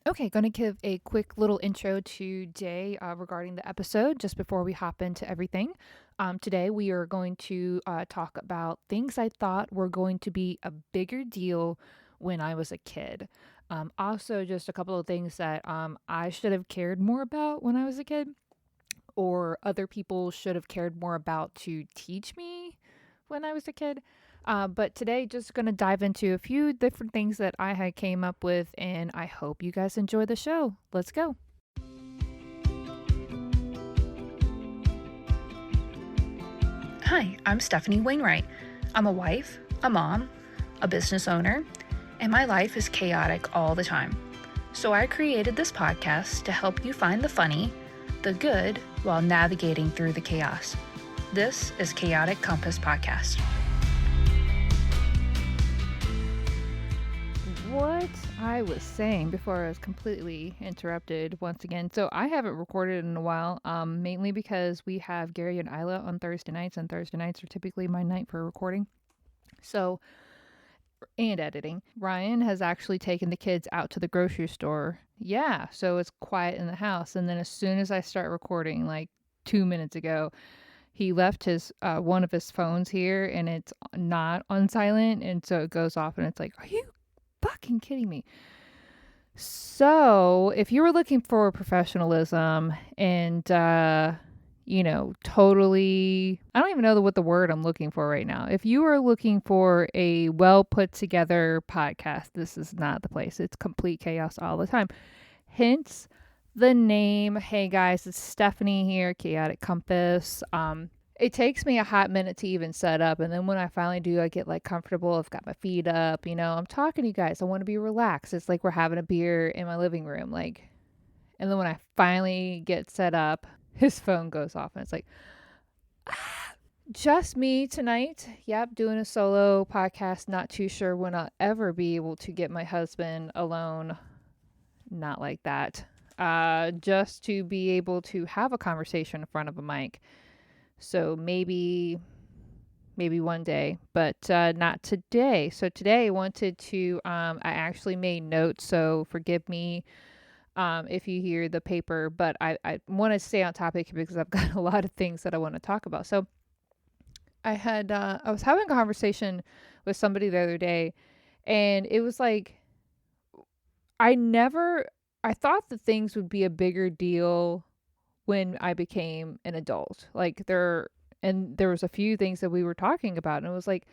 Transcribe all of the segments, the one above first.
Okay, going to give a quick little intro today regarding the episode just before we hop into everything. Today, we are going to talk about things I thought were going to be a bigger deal when I was a kid. Also, just a couple of things that I should have cared more about when I was a kid, or other people should have cared more about to teach me when I was a kid. But today, just going to dive into a few different things that I had came up with, and I hope you guys enjoy the show. Let's go. Hi, I'm Stefanie Wainwright. I'm a wife, a mom, a business owner, and my life is chaotic all the time. So I created this podcast to help you find the funny, the good, while navigating through the chaos. This is Chaotic Compass Podcast. What I was saying before I was completely interrupted once again. So I haven't recorded in a while, mainly because we have Gary and Isla on Thursday nights, and Thursday nights are typically my night for recording. So, and editing. Ryan has actually taken the kids out to the grocery store. Yeah, so it's quiet in the house. And then as soon as I start recording, like 2 minutes ago, he left his one of his phones here, and it's not on silent, and so it goes off, and it's like, are you fucking kidding me? So, if you were looking for professionalism and, totally, I don't even know what the word I'm looking for right now. If you are looking for a well put together podcast, this is not the place. It's complete chaos all the time. Hence the name. Hey guys, it's Stefanie here, Chaotic Compass. It takes me a hot minute to even set up, and then when I finally do, I get like comfortable. I've got my feet up, I'm talking to you guys. I want to be relaxed. It's like we're having a beer in my living room, like. And then when I finally get set up, his phone goes off, and it's like, just me tonight. Yep, doing a solo podcast. Not too sure when I'll ever be able to get my husband alone. Not like that. Just to be able to have a conversation in front of a mic. So maybe one day, but not today. So today I wanted to, I actually made notes, so forgive me if you hear the paper, but I want to stay on topic because I've got a lot of things that I want to talk about. So I was having a conversation with somebody the other day, and it was like, I thought that things would be a bigger deal when I became an adult. And there was a few things that we were talking about, and it was like,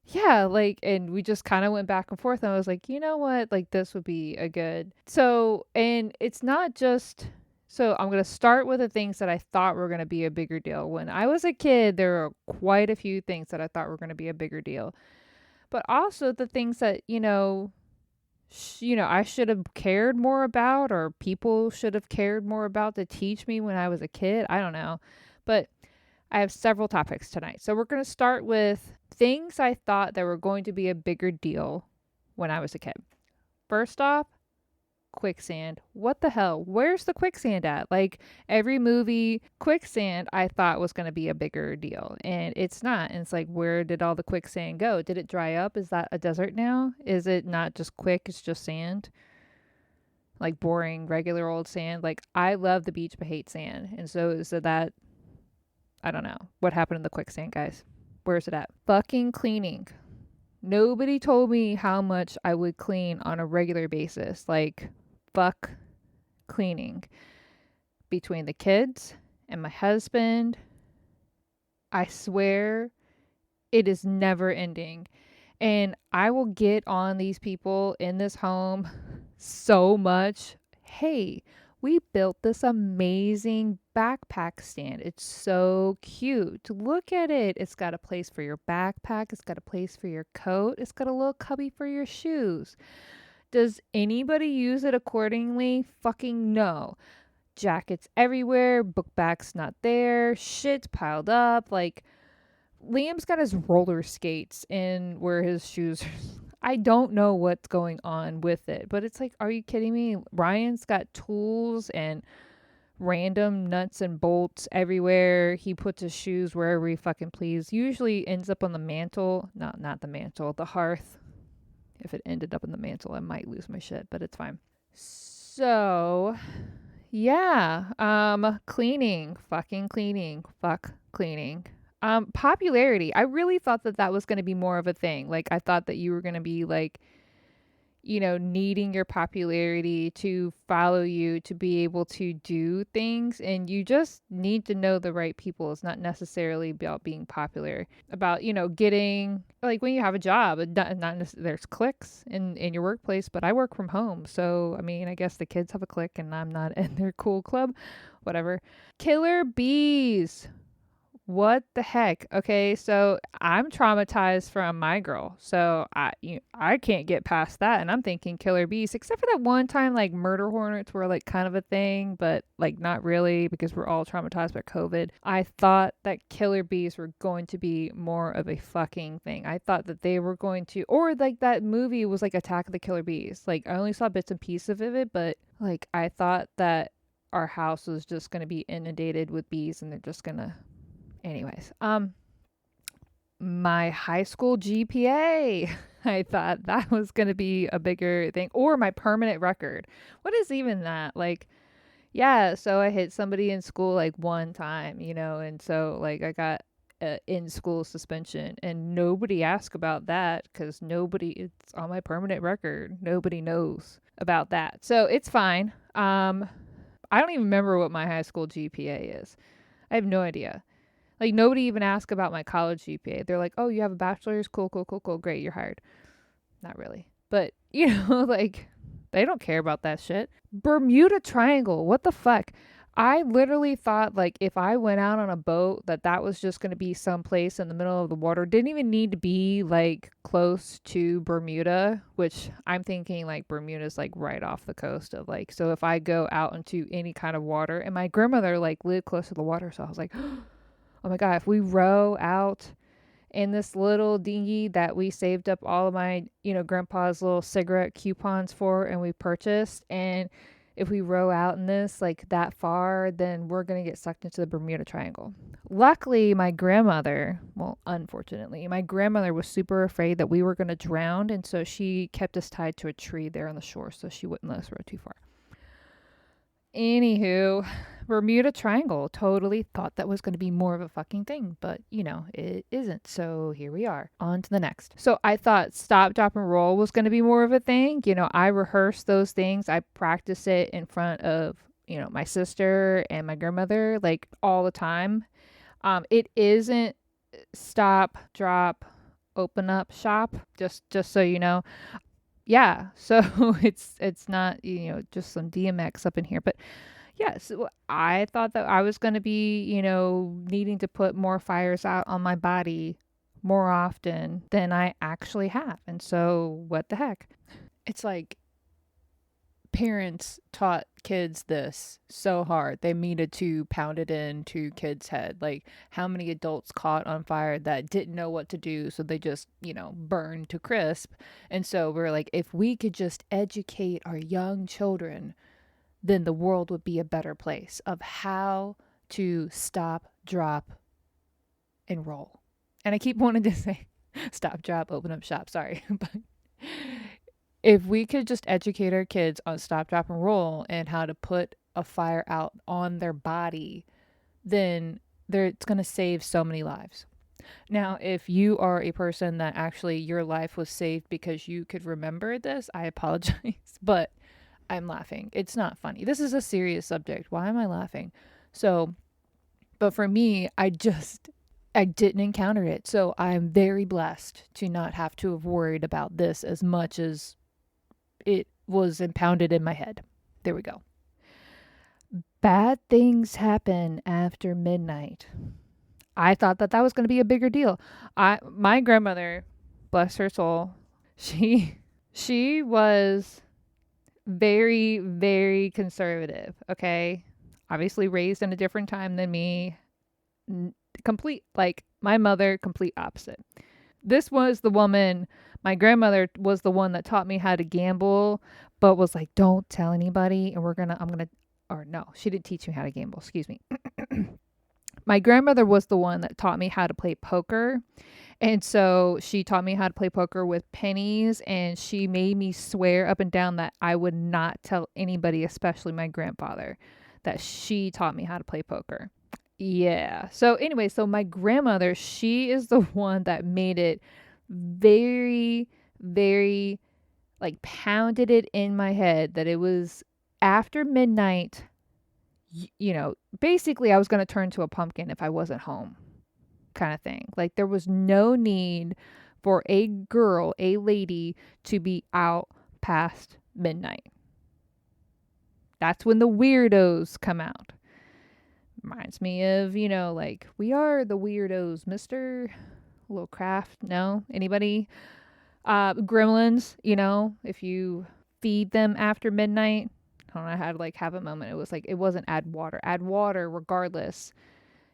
yeah, like, and we just kind of went back and forth, and I was like, you know what, like, this would be a good. So, and it's not just. So I'm going to start with the things that I thought were going to be a bigger deal. When I was a kid, there were quite a few things that I thought were going to be a bigger deal. But also the things that, I should have cared more about, or people should have cared more about to teach me when I was a kid. I don't know. But I have several topics tonight. So we're going to start with things I thought that were going to be a bigger deal when I was a kid. First off, quicksand. What the hell? Where's the quicksand at? Like, every movie, quicksand I thought was going to be a bigger deal, and it's not. And it's like, where did all the quicksand go? Did it dry up? Is that a desert now? Is it not just quick? It's just sand? Like boring, regular old sand? Like, I love the beach but hate sand. And so that, I don't know. What happened to the quicksand, guys? Where's it at? Fucking cleaning. Nobody told me how much I would clean on a regular basis. Like, fuck cleaning. Between the kids and my husband, I swear it is never ending. And I will get on these people in this home so much. Hey, we built this amazing backpack stand. It's so cute. Look at it. It's got a place for your backpack. It's got a place for your coat. It's got a little cubby for your shoes. Does anybody use it accordingly? Fucking no. Jackets everywhere. Book bags not there. Shit's piled up. Like, Liam's got his roller skates in where his shoes are. I don't know what's going on with it, but it's like, are you kidding me? Ryan's got tools and random nuts and bolts everywhere. He puts his shoes wherever he fucking please. Usually ends up on the mantle. No, not the mantle, the hearth. If it ended up on the mantle, I might lose my shit, but it's fine. So, yeah, cleaning, fucking cleaning, fuck cleaning. Popularity. I really thought that that was going to be more of a thing. Like, I thought that you were going to be like, needing your popularity to follow you to be able to do things. And you just need to know the right people. It's not necessarily about being popular, about, getting like when you have a job, there's cliques in your workplace, but I work from home. So, I mean, I guess the kids have a clique and I'm not in their cool club, whatever. Killer bees. What the heck? Okay, so I'm traumatized from my girl. So I can't get past that, and I'm thinking killer bees, except for that one time like murder hornets were like kind of a thing, but like not really because we're all traumatized by COVID. I thought that killer bees were going to be more of a fucking thing. I thought that they were going to, or like that movie was like Attack of the Killer Bees. Like I only saw bits and pieces of it, but like I thought that our house was just going to be inundated with bees and they're just going to. Anyways, my high school GPA. I thought that was going to be a bigger thing, or my permanent record. What is even that? Like, yeah, so I hit somebody in school like one time, and so like I got in school suspension and nobody asked about that cuz it's on my permanent record. Nobody knows about that. So it's fine. I don't even remember what my high school GPA is. I have no idea. Like nobody even asked about my college GPA. They're like, "Oh, you have a bachelor's? Cool, cool, cool, cool. Great, you're hired." Not really. But, like they don't care about that shit. Bermuda Triangle. What the fuck? I literally thought like if I went out on a boat that was just going to be someplace in the middle of the water. Didn't even need to be like close to Bermuda, which I'm thinking like Bermuda's like right off the coast of like, so if I go out into any kind of water, and my grandmother like lived close to the water, so I was like, oh my God, if we row out in this little dinghy that we saved up all of my, grandpa's little cigarette coupons for and we purchased, and if we row out in this like that far, then we're going to get sucked into the Bermuda Triangle. Luckily, unfortunately, my grandmother was super afraid that we were going to drown. And so she kept us tied to a tree there on the shore so she wouldn't let us row too far. Anywho, Bermuda Triangle. Totally thought that was going to be more of a fucking thing, but it isn't. So here we are. On to the next. So I thought stop, drop, and roll was going to be more of a thing. I rehearsed those things. I practiced it in front of, my sister and my grandmother like all the time. It isn't stop, drop, open up, shop. Just so you know. Yeah, so it's not just some DMX up in here, but yes, I thought that I was going to be needing to put more fires out on my body more often than I actually have, and so what the heck? It's like parents taught kids this so hard. They needed to pound it into kids' head. Like how many adults caught on fire that didn't know what to do, so they just, burned to crisp. And so we're like, if we could just educate our young children, then the world would be a better place of how to stop, drop, and roll. And I keep wanting to say stop, drop, open up shop. Sorry. But if we could just educate our kids on stop, drop, and roll and how to put a fire out on their body, then it's going to save so many lives. Now, if you are a person that actually your life was saved because you could remember this, I apologize, but I'm laughing. It's not funny. This is a serious subject. Why am I laughing? So, but for me, I didn't encounter it. So I'm very blessed to not have to have worried about this as much as it was impounded in my head. There we go. Bad things happen after midnight. I thought that was going to be a bigger deal. My grandmother, bless her soul, she was very, very conservative. Okay. Obviously raised in a different time than me. Complete, like my mother, complete opposite. This was the woman, my grandmother was the one that taught me how to gamble, but was like, don't tell anybody. And or no, she didn't teach me how to gamble. Excuse me. My grandmother was the one that taught me how to play poker. And so she taught me how to play poker with pennies, and she made me swear up and down that I would not tell anybody, especially my grandfather, that she taught me how to play poker. Yeah. So anyway, so my grandmother, she is the one that made it very, very, like, pounded it in my head that it was after midnight. Basically I was going to turn to a pumpkin if I wasn't home, kind of thing. Like, there was no need for a girl, a lady, to be out past midnight. That's when the weirdos come out. Reminds me of, like, we are the weirdos, Mr. Little Craft. No? Anybody? Gremlins, if you feed them after midnight. I don't know, I had like have a moment. It was like, it wasn't add water. Add water regardless.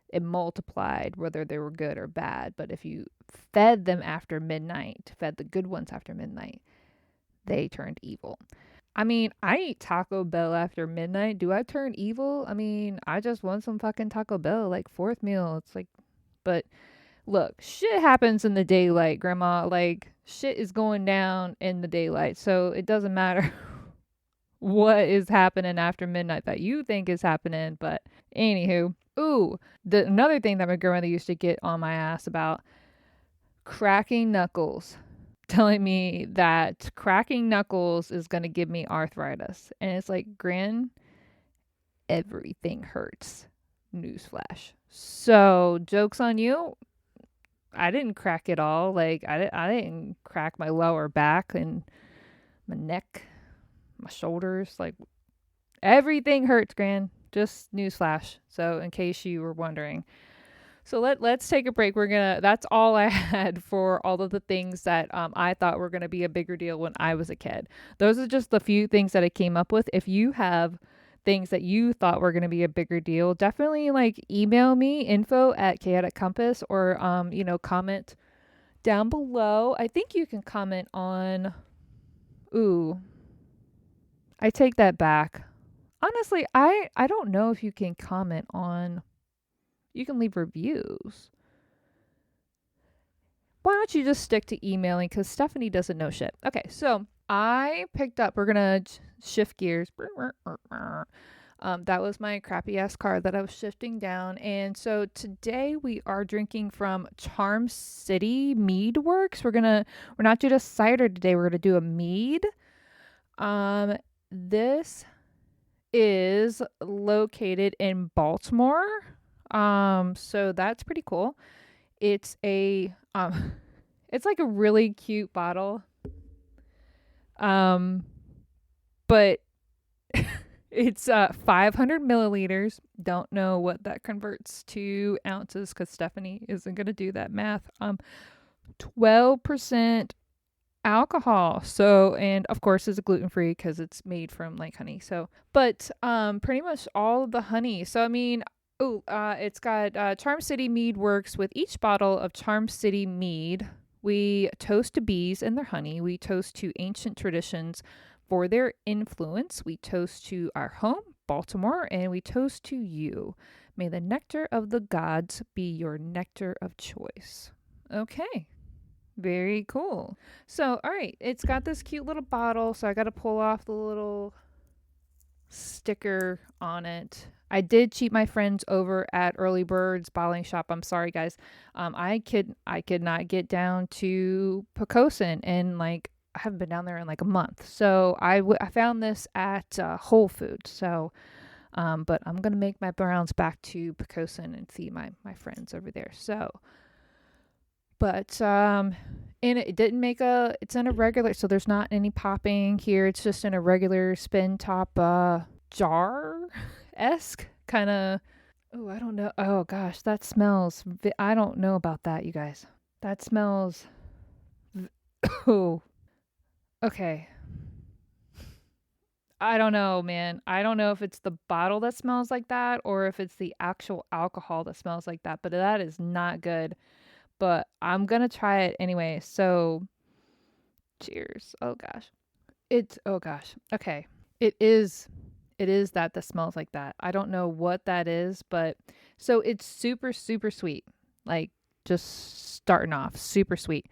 It multiplied whether they were good or bad. But if you fed them after midnight, fed the good ones after midnight, they turned evil. I mean, I eat Taco Bell after midnight. Do I turn evil? I mean, I just want some fucking Taco Bell, like fourth meal. It's like, but look, shit happens in the daylight, Grandma. Like, shit is going down in the daylight. So it doesn't matter what is happening after midnight that you think is happening. But anywho, ooh, another thing that my grandmother used to get on my ass about, cracking knuckles. Telling me that cracking knuckles is going to give me arthritis. And it's like, Gran, everything hurts. Newsflash. So, joke's on you. I didn't crack it all. Like, I didn't crack my lower back and my neck, my shoulders. Like, everything hurts, Gran. Just newsflash. So, in case you were wondering. So let's take a break. That's all I had for all of the things that I thought were gonna be a bigger deal when I was a kid. Those are just the few things that I came up with. If you have things that you thought were gonna be a bigger deal, definitely like email me info@chaoticcompass, or comment down below. I think you can comment on. Ooh, I take that back. Honestly, I don't know if you can comment on. You can leave reviews. Why don't you just stick to emailing, because Stefanie doesn't know shit. Okay, so I picked up, we're going to shift gears. That was my crappy ass car that I was shifting down. And so today we are drinking from Charm City Mead Works. We're not doing a cider today. We're going to do a mead. This is located in Baltimore. So that's pretty cool. It's it's like a really cute bottle. But it's 500 milliliters. Don't know what that converts to ounces, because Stefanie isn't gonna do that math. 12% alcohol. So, and of course it's gluten free because it's made from like honey. So, but pretty much all of the honey. So I mean, it's got Charm City Mead Works. With each bottle of Charm City Mead, we toast to bees and their honey. We toast to ancient traditions for their influence. We toast to our home, Baltimore, and we toast to you. May the nectar of the gods be your nectar of choice. Okay. Very cool. So, all right, it's got this cute little bottle, so I got to pull off the little sticker on it. I did cheat my friends over at Early Birds Bottling Shop. I'm sorry, guys. I could not get down to Pocosin, and like I haven't been down there in like a month. So I found this at Whole Foods. So, but I'm gonna make my rounds back to Pocosin and see my friends over there. So, but and it didn't make it's in a regular, so there's not any popping here. It's just in a regular spin top jar esque kind of. Oh, I don't know. Oh gosh, that smells. I don't know about that, you guys. That smells. Oh, okay. I don't know, man. I don't know if it's the bottle that smells like that or if it's the actual alcohol that smells like that, but that is not good. But I'm gonna try it anyway. So, cheers. Oh gosh. Oh gosh. Okay. It is that smells like that. I don't know what that is, but So it's super, super sweet. Like, just starting off, super sweet.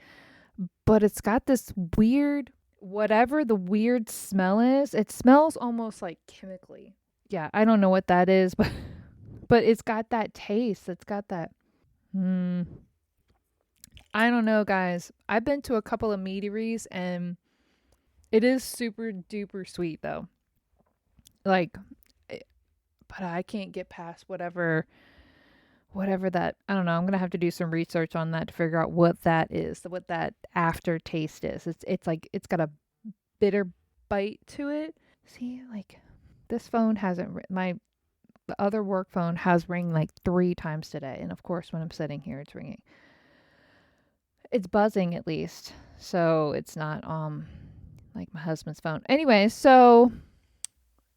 But it's got this weird, whatever the weird smell is, it smells almost like chemically. Yeah, I don't know what that is, but it's got that taste. It's got that. Hmm. I don't know, guys. I've been to a couple of meaderies and it is super duper sweet though. Like, eh, but I can't get past whatever that. I don't know. I'm gonna have to do some research on that to figure out what that is, what that aftertaste is. It's like it's got a bitter bite to it. See, like this phone hasn't my the other work phone has ring like 3 times today, and of course when I'm sitting here, it's ringing. It's buzzing at least, so it's not like my husband's phone. Anyway, so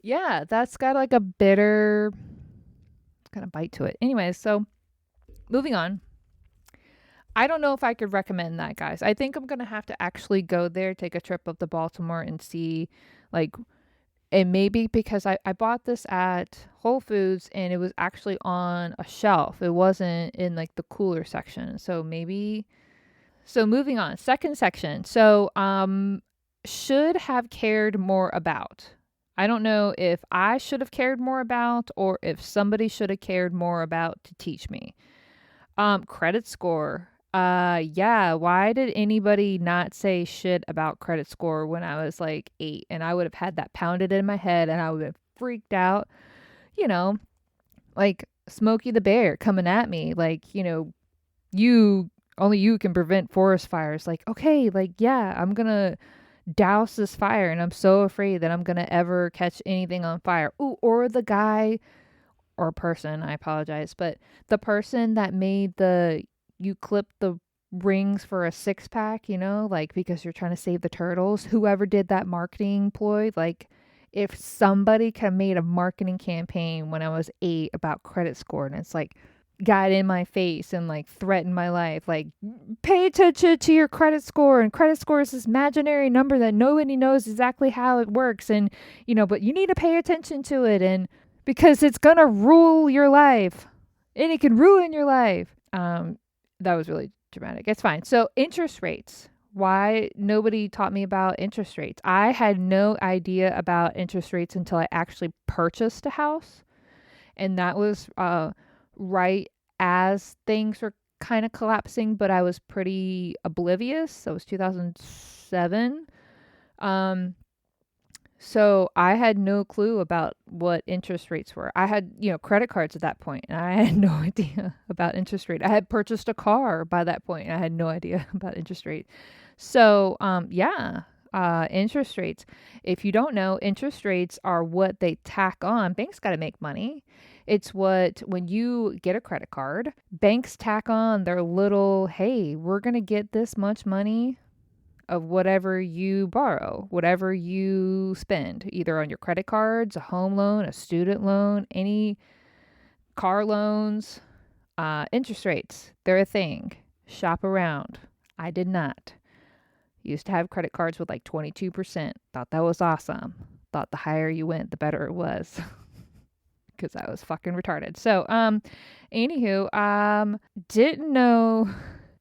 yeah, that's got like a bitter kind of bite to it. Anyway, so moving on. I don't know if I could recommend that, guys. I think I'm gonna have to actually go there, take a trip up to Baltimore, and see, like, and maybe because I bought this at Whole Foods and it was actually on a shelf. It wasn't in like the cooler section. So maybe. So moving on, second section. So should have cared more about. I don't know if I should have cared more about or if somebody should have cared more about to teach me. Credit score. Yeah, why did anybody not say shit about credit score when I was like 8 and I would have had that pounded in my head and I would have freaked out, you know, like Smokey the Bear coming at me like, you only you can prevent forest fires. Like, okay, like yeah, I'm going to douse this fire and I'm so afraid that I'm going to ever catch anything on fire. Ooh, or the guy or person, I apologize, but the person that made you clip the rings for a 6 pack, like because you're trying to save the turtles, whoever did that marketing ploy, like if somebody could have made a marketing campaign when I was 8 about credit score and it's like got in my face and like threatened my life, like pay attention to your credit score, and credit score is this imaginary number that nobody knows exactly how it works, and but you need to pay attention to it, and because it's gonna rule your life and it can ruin your life. That was really dramatic. It's fine. So interest rates. Why nobody taught me about interest rates? I had no idea about interest rates until I actually purchased a house, and that was right as things were kind of collapsing, but I was pretty oblivious. That was 2007. Um, so I had no clue about what interest rates were. I had, credit cards at that point, and I had no idea about interest rate. I had purchased a car by that point, and I had no idea about interest rate. So, yeah, interest rates. If you don't know, interest rates are what they tack on. Banks got to make money. It's what, when you get a credit card, banks tack on their little, hey, we're going to get this much money of whatever you borrow, whatever you spend, either on your credit cards, a home loan, a student loan, any car loans, interest rates. They're a thing. Shop around. I did not. Used to have credit cards with like 22%. Thought that was awesome. Thought the higher you went, the better it was. Because I was fucking retarded. So, anywho, didn't know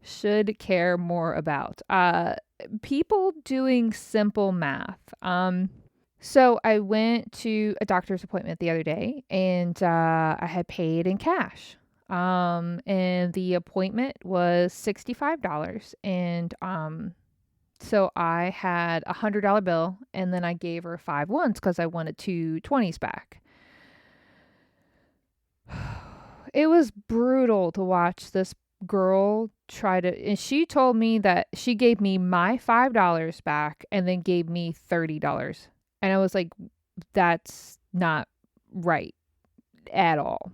should care more about. People doing simple math. So I went to a doctor's appointment the other day and I had paid in cash. And the appointment was $65. And so I had $100 bill and then I gave her 5 ones because I wanted 2 20s back. It was brutal to watch this girl try to, and she told me that she gave me my $5 back and then gave me $30. And I was like, that's not right at all.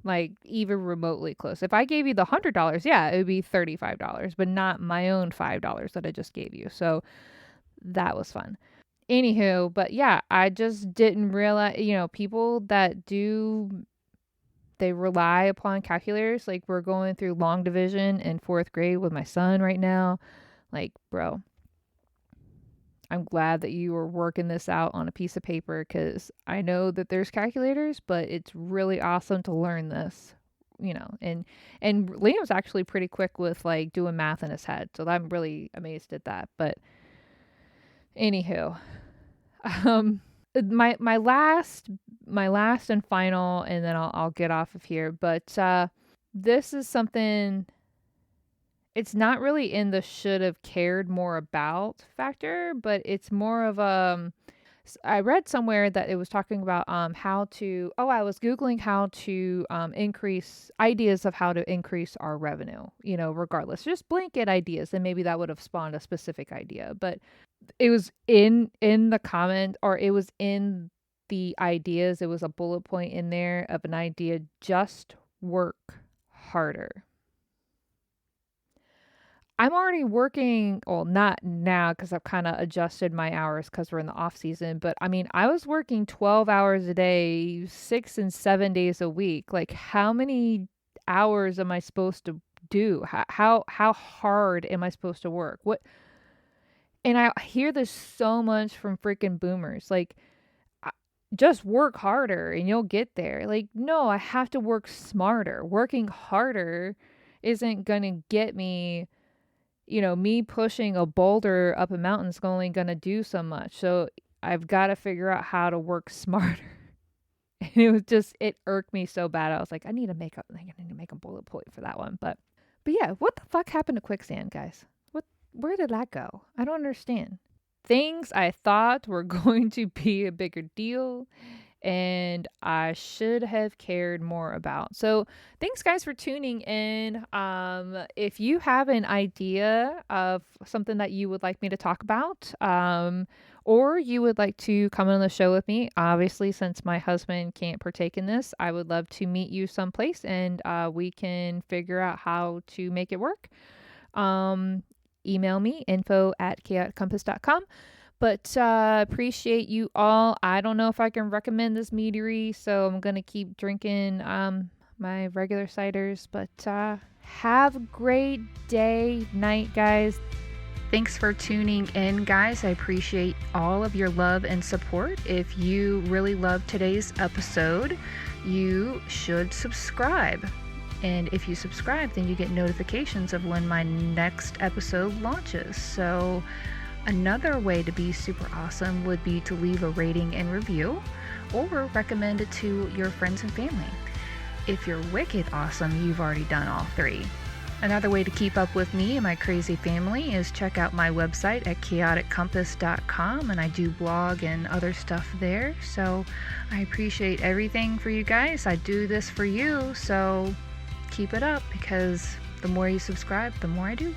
Like even remotely close. If I gave you the $100, yeah, it would be $35, but not my own $5 that I just gave you. So that was fun. Anywho, but yeah, I just didn't realize, people that they rely upon calculators. Like we're going through long division in 4th grade with my son right now. Like, bro, I'm glad that you were working this out on a piece of paper because I know that there's calculators, but it's really awesome to learn this, and Liam's actually pretty quick with like doing math in his head, so I'm really amazed at that. But anywho, um, my last and final, and then I'll get off of here. But this is something. It's not really in the should have cared more about factor, but it's more of I read somewhere that it was talking about how to I was googling how to increase ideas of how to increase our revenue, regardless, just blanket ideas, and maybe that would have spawned a specific idea. But it was in the comment, or it was in the ideas, it was a bullet point in there of an idea: just work harder. I'm already working, well, not now because I've kind of adjusted my hours because we're in the off season. But I mean, I was working 12 hours a day, 6 and 7 days a week. Like, how many hours am I supposed to do? How hard am I supposed to work? What? And I hear this so much from freaking boomers. Like, I- just work harder and you'll get there. Like, no, I have to work smarter. Working harder isn't gonna get me, me pushing a boulder up a mountain is only going to do so much. So I've got to figure out how to work smarter. And it irked me so bad. I was like, I need to make a bullet point for that one. But yeah, what the fuck happened to quicksand, guys? Where did that go? I don't understand. Things I thought were going to be a bigger deal and I should have cared more about. So, thanks guys for tuning in. If you have an idea of something that you would like me to talk about, or you would like to come on the show with me, obviously, since my husband can't partake in this, I would love to meet you someplace and we can figure out how to make it work. Email me info@chaoticcompass.com. But appreciate you all. I don't know if I can recommend this meadery, so I'm gonna keep drinking my regular ciders. But have a great day, night, guys. Thanks for tuning in, guys. I appreciate all of your love and support. If you really loved today's episode, you should subscribe. And if you subscribe, then you get notifications of when my next episode launches. So another way to be super awesome would be to leave a rating and review or recommend it to your friends and family. If you're wicked awesome, you've already done all three. Another way to keep up with me and my crazy family is check out my website at chaoticcompass.com, and I do blog and other stuff there. So I appreciate everything for you guys. I do this for you, so keep it up, because the more you subscribe, the more I do.